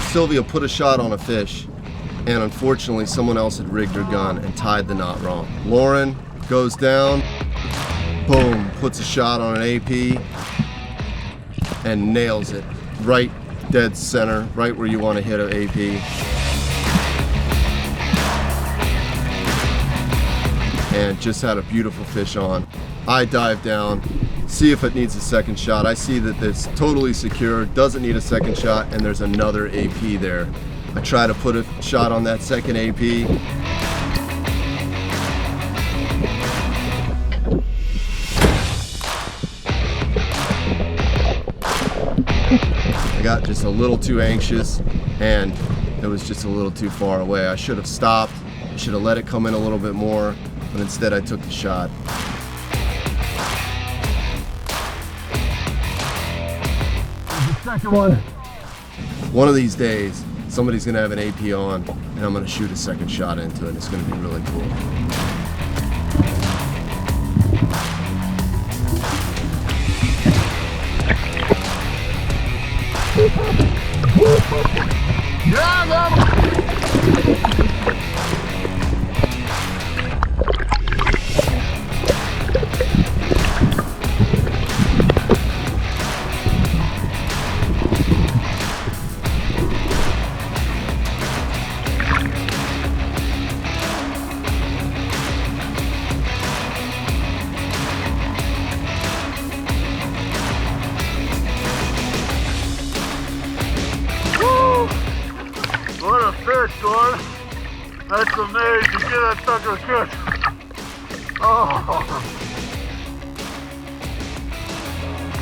Sylvia put a shot on a fish, and unfortunately someone else had rigged her gun and tied the knot wrong. Lauren goes down, boom, puts a shot on an AP, and nails it right dead center, right where you want to hit an AP. And just had a beautiful fish on. I dive down, see if it needs a second shot. I see that it's totally secure, doesn't need a second shot, and there's another AP there. I try to put a shot on that second AP. I got just a little too anxious, and it was just a little too far away. I should have stopped. I should have let it come in a little bit more, but instead I took the shot. Second one. One of these days, somebody's gonna have an AP on, and I'm gonna shoot a second shot into it. It's gonna be really cool. Yeah, man. What a fish, Gordon. That's amazing. Get that sucker a kiss. Oh.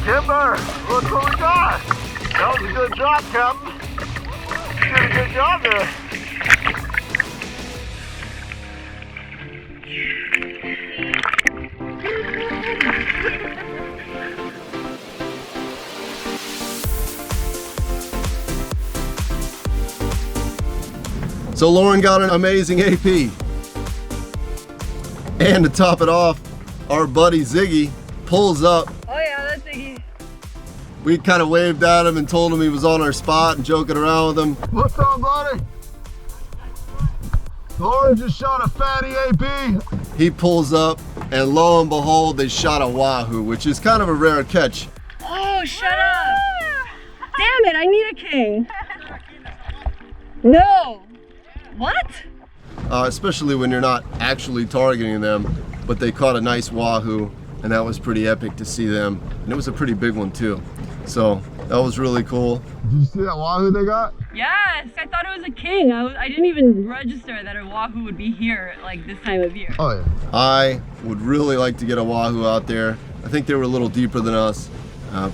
Kimber, look what we got. That was a good job, Captain. You did a good job there. So Lauren got an amazing AP. And to top it off, our buddy Ziggy pulls up. Oh yeah, that's Ziggy. We kind of waved at him and told him he was on our spot and joking around with him. What's up, buddy? Lauren just shot a fatty AP. He pulls up, and lo and behold, they shot a wahoo, which is kind of a rare catch. Oh, shut up. Damn it, I need a king. No. What? Especially when you're not actually targeting them, but they caught a nice wahoo, and that was pretty epic to see them. And it was a pretty big one too. So that was really cool. Did you see that wahoo they got? Yes, I thought it was a king. I didn't even register that a wahoo would be here like this time of year. Oh yeah. I would really like to get a wahoo out there. I think they were a little deeper than us,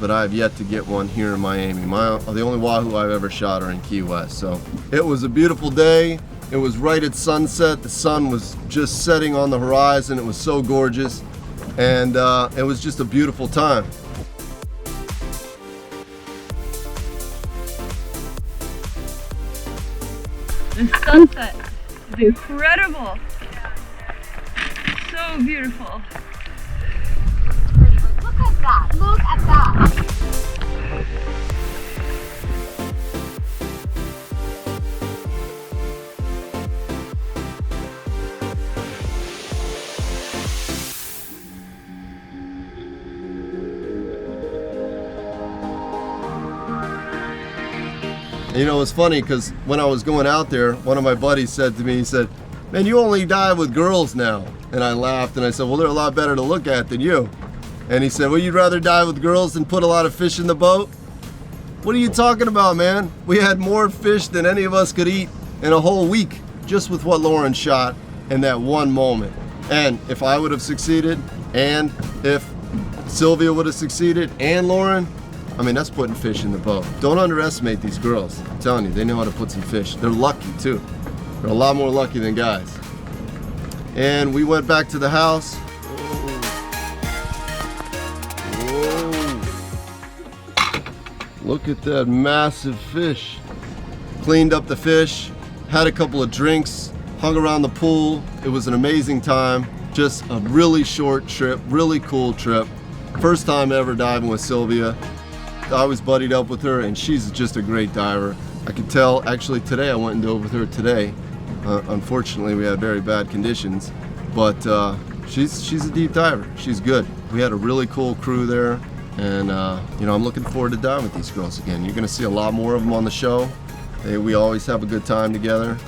but I have yet to get one here in Miami. The only wahoo I've ever shot are in Key West. So it was a beautiful day. It was right at sunset. The sun was just setting on the horizon. It was so gorgeous, and it was just a beautiful time. The sunset is incredible. So beautiful. Look at that. Look at that. You know, it's funny because when I was going out there, one of my buddies said to me, he said, "Man, you only dive with girls now." And I laughed and I said, "Well, they're a lot better to look at than you." And he said, "Well, you'd rather dive with girls than put a lot of fish in the boat?" What are you talking about, man? We had more fish than any of us could eat in a whole week just with what Lauren shot in that one moment. And if I would have succeeded, and if Sylvia would have succeeded, and Lauren, I mean, that's putting fish in the boat. Don't underestimate these girls. I'm telling you, they know how to put some fish. They're lucky too. They're a lot more lucky than guys. And we went back to the house. Whoa. Look at that massive fish. Cleaned up the fish, had a couple of drinks, hung around the pool. It was an amazing time. Just a really short trip, really cool trip. First time ever diving with Sylvia. was buddied up with her, and she's just a great diver. I could tell. Actually, today I went and dove with her today. Unfortunately, we had very bad conditions, but she's a deep diver. She's good. We had a really cool crew there, and you know, I'm looking forward to diving with these girls again. You're gonna see a lot more of them on the show. We always have a good time together,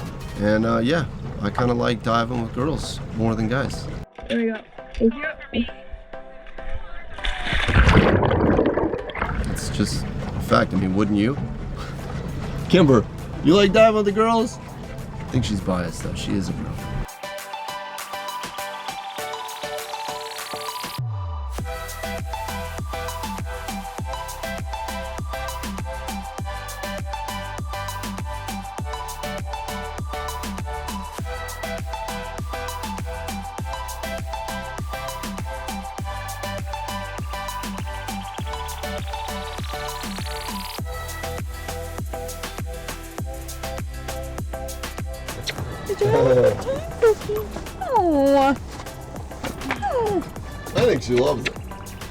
and yeah, I kind of like diving with girls more than guys. There we go. Thank you. It's just a fact. I mean, wouldn't you? Kimber, you like diving with the girls? I think she's biased though. She is a girl. Oh. I think she loves it.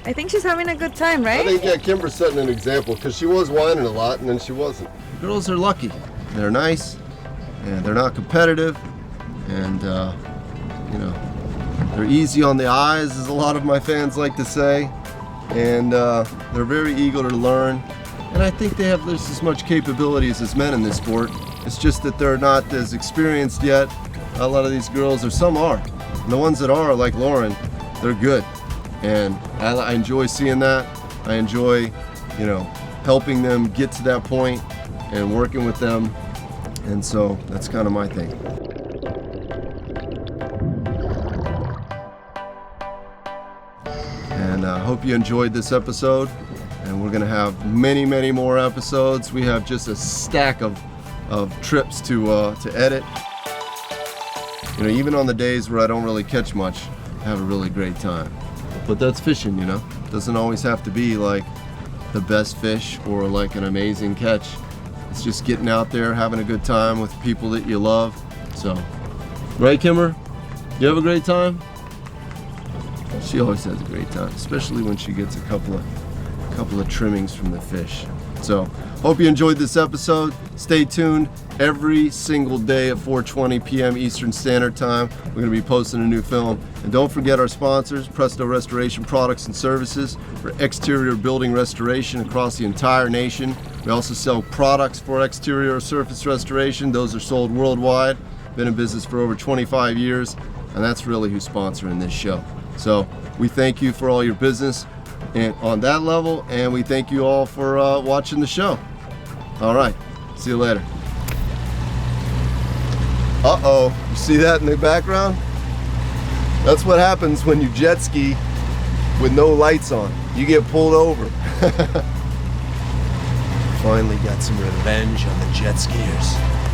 I think she's having a good time, right? I think, yeah, Kimber's setting an example because she was whining a lot and then she wasn't. Girls are lucky. They're nice and they're not competitive, and you know, they're easy on the eyes, as a lot of my fans like to say, and they're very eager to learn. And I think they have just as much capabilities as men in this sport. It's just that they're not as experienced yet. A lot of these girls, or some are. And the ones that are, like Lauren, they're good. And I enjoy seeing that. I enjoy, you know, helping them get to that point and working with them. And so that's kind of my thing. And I hope you enjoyed this episode. And we're gonna have many, many more episodes. We have just a stack of trips to edit. You know, even on the days where I don't really catch much, I have a really great time. But that's fishing, you know. It doesn't always have to be like the best fish or like an amazing catch. It's just getting out there, having a good time with people that you love. So, right, Kimber? You have a great time? She always has a great time, especially when she gets a couple of trimmings from the fish. So, hope you enjoyed this episode. Stay tuned every single day at 4:20 p.m. Eastern Standard Time. We're going to be posting a new film. And don't forget our sponsors, Presto Restoration Products and Services for exterior building restoration across the entire nation. We also sell products for exterior surface restoration. Those are sold worldwide. Been in business for over 25 years, and that's really who's sponsoring this show. So, we thank you for all your business and on that level, and we thank you all for watching the show. All right, see you later. Uh-oh, you see that in the background? That's what happens when you jet ski with no lights on. You get pulled over. Finally got some revenge on the jet skiers.